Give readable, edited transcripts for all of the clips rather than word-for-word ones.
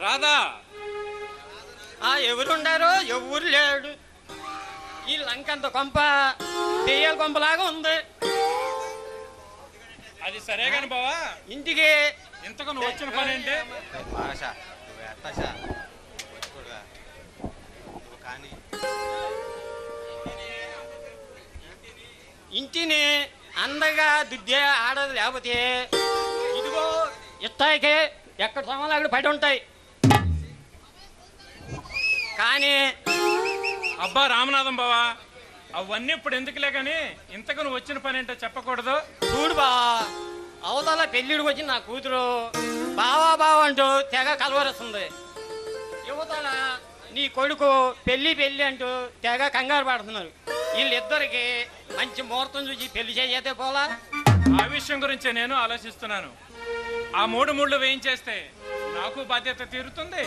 రాధా ఎవరుండారో ఎవరు లేడు. ఈ లంకంత కొంప దెయ్యాల కొంపలాగా ఉంది. అది సరే కాని బావా, ఇంటికి ఇంతకు నువ్వు వచ్చిన పని ఏంటి? ఇంటిని అందగా దుద్దే ఆడదు, లేకపోతే ఇదిగో ఇస్తాయికే ఎక్కడ సమయాలు అక్కడ పడి ఉంటాయి. కానీ అబ్బా రామనాథం బావా, అవన్నీ ఇప్పుడు ఎందుకులే కానీ ఇంతకు నువ్వు వచ్చిన పని ఏంటో చెప్పకూడదు? చూడు బా, అవతల పెళ్ళిడికి వచ్చి నా కూతురు బావా బావా అంటూ తెగ కలవరిస్తుంది. యువతల నీ కొడుకు పెళ్ళి పెళ్ళి అంటూ తెగ కంగారు పడుతున్నారు. వీళ్ళిద్దరికి మంచి ముహూర్తం చూసి పెళ్లి చేయతే పోలా. ఆ విషయం గురించి నేను ఆలోచిస్తున్నాను. ఆ మూడు ముళ్ళు వేయించేస్తే నాకు బాధ్యత తీరుతుంది,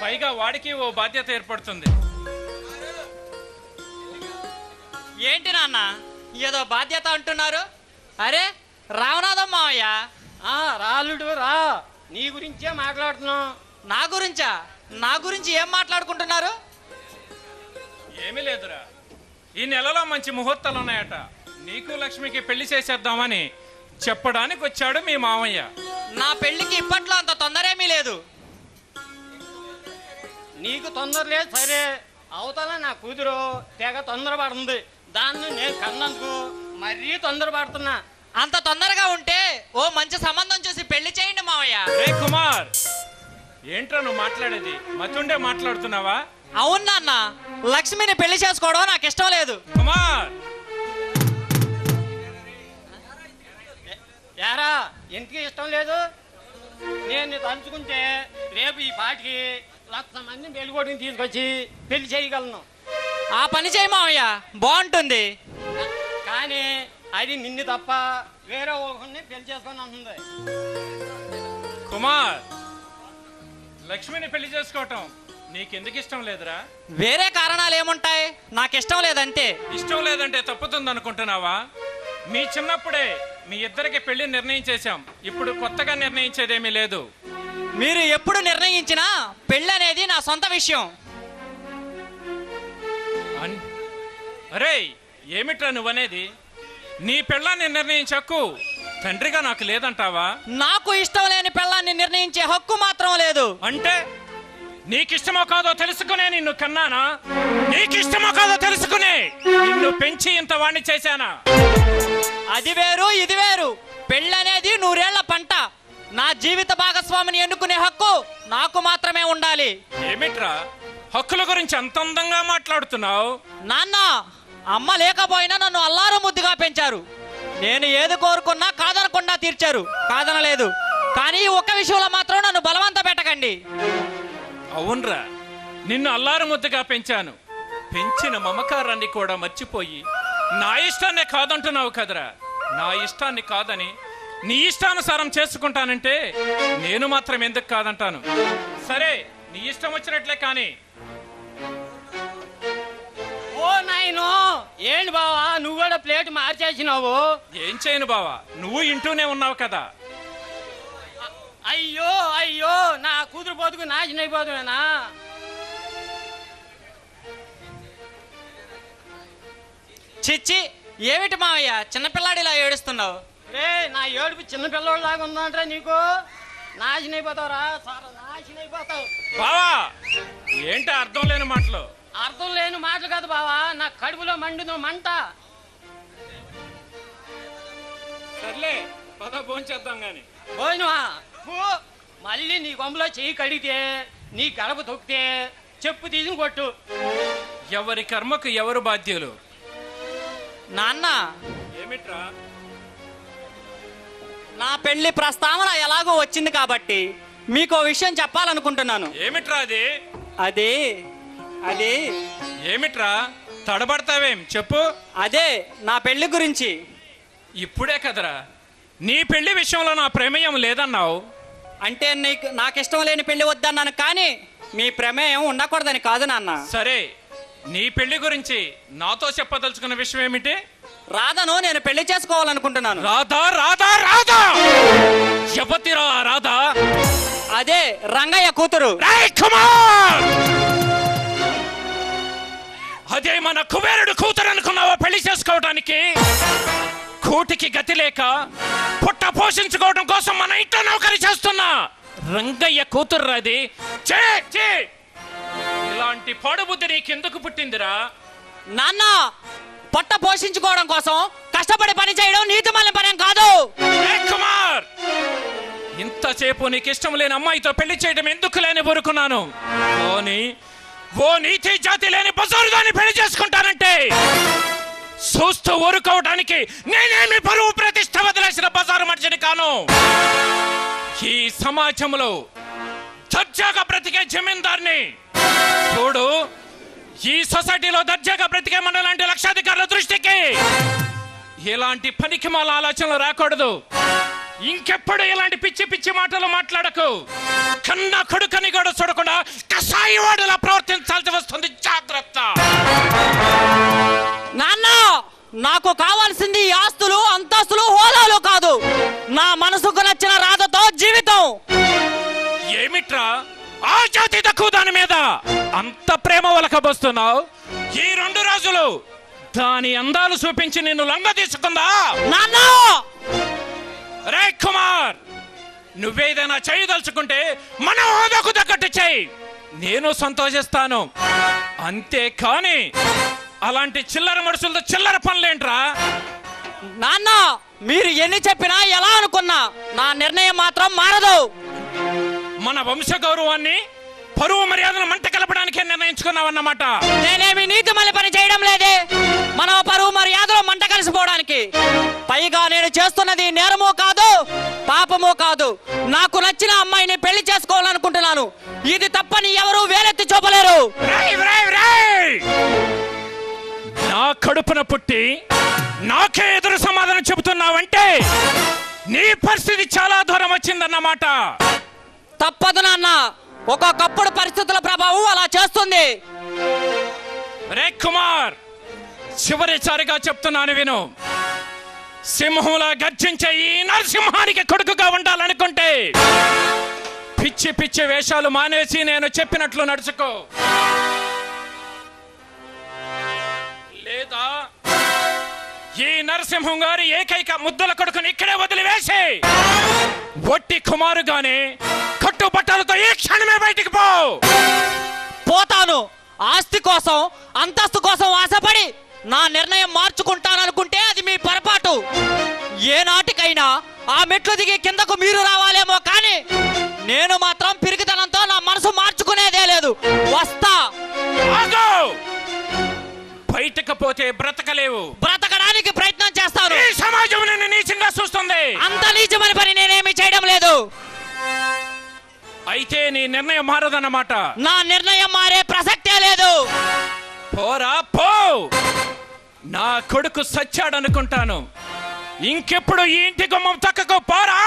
పైగా వాడికి ఓ బాధ్యత ఏర్పడుతుంది. ఏంటి నాన్న ఏదో బాధ్యత అంటున్నారు? అరే రామనాథం మావయ్య. రాలుడు రా, నీ గురించే మాట్లాడుతున్నాం. నా గురించా? నా గురించి ఏం మాట్లాడుకుంటున్నారు? ఏమీ లేదురా, ఈ నెలలో మంచి ముహూర్తాలు ఉన్నాయట, నీకు లక్ష్మికి పెళ్లి చేసేద్దామని చెప్పడానికి వచ్చాడు మీ మామయ్య. నా పెళ్లికి ఇప్పట్లో అంత తొందరేమీ లేదు. నీకు తొందర లేదు సరే, అవతల నా కూతురు తెగ తొందరపడుతుంది. దాన్ని నేను కన్నందుకు మరీ తొందరపడుతున్నా. అంత తొందరగా ఉంటే ఓ మంచి సంబంధం చూసి పెళ్లి చేయండి మావయ్య. రే కుమార్, ఏంట్రా నువ్వు మాట్లాడేది? మతుండే మాట్లాడుతున్నావా? అవును నాన్న, లక్ష్మిని పెళ్లి చేసుకోవడం నాకు ఇష్టం లేదు. కుమార్ యారా ఎందుకు ఇష్టం లేదు? నేను తలుచుకుంటే రేపు ఈ పాటికి 1,00,000 మందిని పెళ్ళికొడుకుని తీసుకొచ్చి పెళ్లి చేయగలను. ఆ పని చేయి మావయ్య, బాగుంటుంది. కానీ అది నిన్ను తప్ప వేరే ఒకరిని పెళ్లి చేసుకొని అంటుంది. కుమార్, లక్ష్మిని పెళ్లి చేసుకోవటం నీకెందుకు ఇష్టం లేదురా? వేరే కారణాలు ఏముంటాయి, నాకు ఇష్టం లేదంతే. ఇష్టం లేదంటే తప్పుతుంది అనుకుంటున్నావా? మీ చిన్నప్పుడే మీ ఇద్దరికి పెళ్లి నిర్ణయించేశాం, ఇప్పుడు కొత్తగా నిర్ణయించేదేమీ లేదు. మీరు ఎప్పుడు నిర్ణయించినా పెళ్లి అనేది నా సొంత విషయం. అరే ఏమిట్రా నువ్వనేది? నీ పెళ్ళాన్ని నిర్ణయించే హక్కు తండ్రిగా నాకు లేదంటావా? నాకు ఇష్టం లేని పెళ్ళాన్ని నిర్ణయించే హక్కు మాత్రం లేదు. అంటే నీకిష్టమో కాదో తెలుసుకునే నిన్ను కన్నానా? నీకిష్టమో కాదో తెలుసుకునే నిన్ను పెంచి ఇంత వాణ్ణి చేశానా? అది వేరు ఇది వేరు. పెళ్ళి అనేది 100 ఏళ్ల పంట. నా జీవిత భాగస్వామిని ఎన్నుకునే హక్కు నాకు మాత్రమే ఉండాలి. ఏమిట్రా హక్కుల గురించి అంత అందంగా మాట్లాడుతున్నావు? నాన్న, అమ్మ లేకపోయినా నన్ను అల్లారు ముద్దుగా పెంచారు. నేను ఏది కోరుకున్నా కాదనకుండా తీర్చారు, కాదనలేదు. కానీ ఒక్క విషయంలో మాత్రం నన్ను బలవంత పెట్టకండి. అవునరా, నిన్ను అల్లారు ముద్దుగా పెంచాను. పెంచిన మమకారాన్ని కూడా మర్చిపోయి నా ఇష్టాన్ని కాదంటున్నావు కదరా. నా ఇష్టాన్ని కాదని నీ ఇష్టానుసారం చేసుకుంటానంటే నేను మాత్రం ఎందుకు కాదంటాను? సరే, నీ ఇష్టం వచ్చినట్లే కానీ. ఓ నాయనో, ఏంటి బావా నువ్వు కూడా ప్లేట్ మార్చేసినావు? ఏం చేయను బావా, నువ్వు ఇంటూనే ఉన్నావు కదా. అయ్యో అయ్యో, నా కూతురు పోతుకు నాశనం అయిపోతున్నా. చిచ్చి, ఏమిటి మావయ్య చిన్నపిల్లాడిలా ఏడుస్తున్నావు? రే, నా ఏడుపు చిన్నపిల్లలాగా ఉందంటే నీకు నాశనం అయిపోతావురా, సారా నాశనం అయిపోతావు. బావా ఏంటి అర్థం లేని మాటలు? అర్థం లేని మాటలు కాదు బావా, నా కడుపులో మండును మంట. సర్లే పద భోంచేద్దాం గాని. భోజనమా? మళ్ళీ నీ కొంపలో చెయ్యి కడిగితే, నీ గడప తొక్కితే చెప్పు తీసుకుని కొట్టు. ఎవరి కర్మకు ఎవరు బాధ్యులు? నాన్న, ఏమిట్రా? నా పెళ్లి ప్రస్తావన ఎలాగో వచ్చింది కాబట్టి మీకు విషయం చెప్పాలనుకుంటున్నాను. ఏమిట్రా అది? అది అది ఏమిట్రా తడబడతావేం? చెప్పు. అదే నా పెళ్లి గురించి. ఇప్పుడే కదరా నీ పెళ్లి విషయంలో నా ప్రమేయం లేదన్నావు. అంటే నాకు ఇష్టం లేని పెళ్లి వద్దన్నాను, కానీ మీ ప్రమేయం ఉండకూడదని కాదు నాన్న. సరే, నీ పెళ్లి గురించి నాతో చెప్పదలుచుకున్న విషయం ఏమిటి? రాధను నేను పెళ్లి చేసుకోవాలనుకుంటున్నాను. రాధా రాధా రాధా, ఎవతిరా రాధా? అదే రంగయ్య కూతురు. రేయ్ కుమార్! అదే మన కుబేరుడు కూతురు అనుకున్నావా పెళ్లి చేసుకోవడానికి? కూటికి గతి లేక పుట్ట పోషించుకోవడం కోసం మన ఇంట్లో నౌకరి చేస్తున్నా రంగయ్య కూతురు అది. ఇలాంటి పాడుబుద్ధి నీకెందుకు పుట్టిందిరా? నాన్న, పొట్ట పోషించుకోవడం కోసం కష్టపడి పని చేయడం నీతిమాలిన పనేం కాదు. కుమార్, ఇంతసేపు నీకు ఇష్టం లేని అమ్మాయితో పెళ్లి చేయడం ఎందుకు లేని ఊరుకున్నాను. ఓ నీతి జాతి లేని బజారు దాన్ని పెళ్లి చేసుకుంటానంటే చూస్తూ ఊరుకోవడానికి నేనేమి పరువు ప్రతిష్ట వదిలేసిన బజారు మనిషిని కాను. ఈ సమాజంలో దర్జాగా బ్రతికే జమీందార్ని చూడు. ఈ సొసైటీలో దర్జాగా బ్రతికే మన లాంటి లక్షాధికారుల దృష్టికి ఇలాంటి పనికిమాల ఆలోచనలు రాకూడదు. ఇంకెప్పుడు ఇలాంటి పిచ్చి పిచ్చి మాటలు మాట్లాడకు. కన్న కొడుకని కూడా చూడకుండా కసాయివాడులా ప్రవర్తించాల్సి వస్తుంది. జాగ్రత్త. నాన్న, నాకు కావాల్సింది ఆస్తులు, అంతస్తులు, హోదాలు కాదు. నా మనసుకు నచ్చిన రాధతో జీవితం. ఏమిట్రా ఆ జాతి తక్కువ దాని మీద అంత ప్రేమ వలకబోస్తున్నావు? ఈ 2 రోజులు దాని అందాలు చూపించి నిన్ను లంగ తీసుకుందా? నాన్న! రే కుమార్, నువ్వేదైనా చేయదలుచుకుంటే మన హోదాకు తగ్గట్టు చెయ్యి, నేను సంతోషిస్తాను. అంతేకాని అలాంటి చిల్లర మనుషులతో చిల్లర పనులేంట్రా? నాన్న, మీరు ఎన్ని చెప్పినా ఎలా అనుకున్నా నా నిర్ణయం మాత్రం మారదు. మన వంశ గౌరవాన్ని, పరువు మర్యాదను మంట కలపడానికే నిర్ణయించుకున్నావన్నమాట. నేనేమి నీతిమాలిన పని చేయడం లేదే. మన పరువు మర్యాదలో మంట కలిసిపోవడానికి. పైగా నేను చేస్తున్నది నేరమో కాదు, పాపమో కాదు. నాకు నచ్చిన అమ్మాయిని పెళ్లి చేసుకోవాలనుకుంటున్నాను. ఇది తప్పని ఎవరు వేలెత్తి చూపలేరు. నా కడుపున పుట్టి నాకే ఎదురు సమాధానం చెబుతున్నావంటే నీ పరిస్థితి చాలా దూరం వచ్చిందన్నమాట. తప్పదు నాన్న, ఒక్కొక్కప్పుడు పరిస్థితుల ప్రభావం అలా చేస్తుంది. రే కుమార్, చివరిసారిగా చెప్తున్నాను విను. సింహంలా గర్జించే ఈ నరసింహానికి కొడుకుగా ఉండాలనుకుంటే పిచ్చి పిచ్చి వేషాలు మానేసి నేను చెప్పినట్లు నడుచుకో. లేదా ఈ నరసింహం గారి ఏకైక ముద్దల కొడుకుని ఇక్కడే వదిలివేసి ఒట్టి కుమారుగానే కట్టుబట్టలతో ఈ క్షణమే బయటికి పోతాను. ఆస్తి కోసం, అంతస్తు కోసం ఆశపడి నా నిర్ణయం మార్చుకుంటాననుకుంటే అది మీ పొరపాటు. ఏ నాటికైనా ఆ మెట్లు దిగి కిందకు మీరు రావాలేమో కానీ నేను మాత్రం పిరికితనంతో నా మనసు మార్చుకునేదే లేదు. వస్తా. బయటకు పోతే బ్రతకలేవు. బ్రతకడానికి ప్రయత్నం చేస్తాను. ఈ సమాజం నిన్ను నీచంగా చూస్తుంది. అంత నీచమని పని నేనేమి చేయడం లేదు. అయితే నీ నిర్ణయం మారదన్నమాట. నా నిర్ణయం మారే ప్రసక్తే లేదు. పోరా పో. నా కొడుకు సచ్చాడనుకుంటాను. ఇంకెప్పుడు ఈ ఇంటి గుమ్మం తక్కకు పోరా.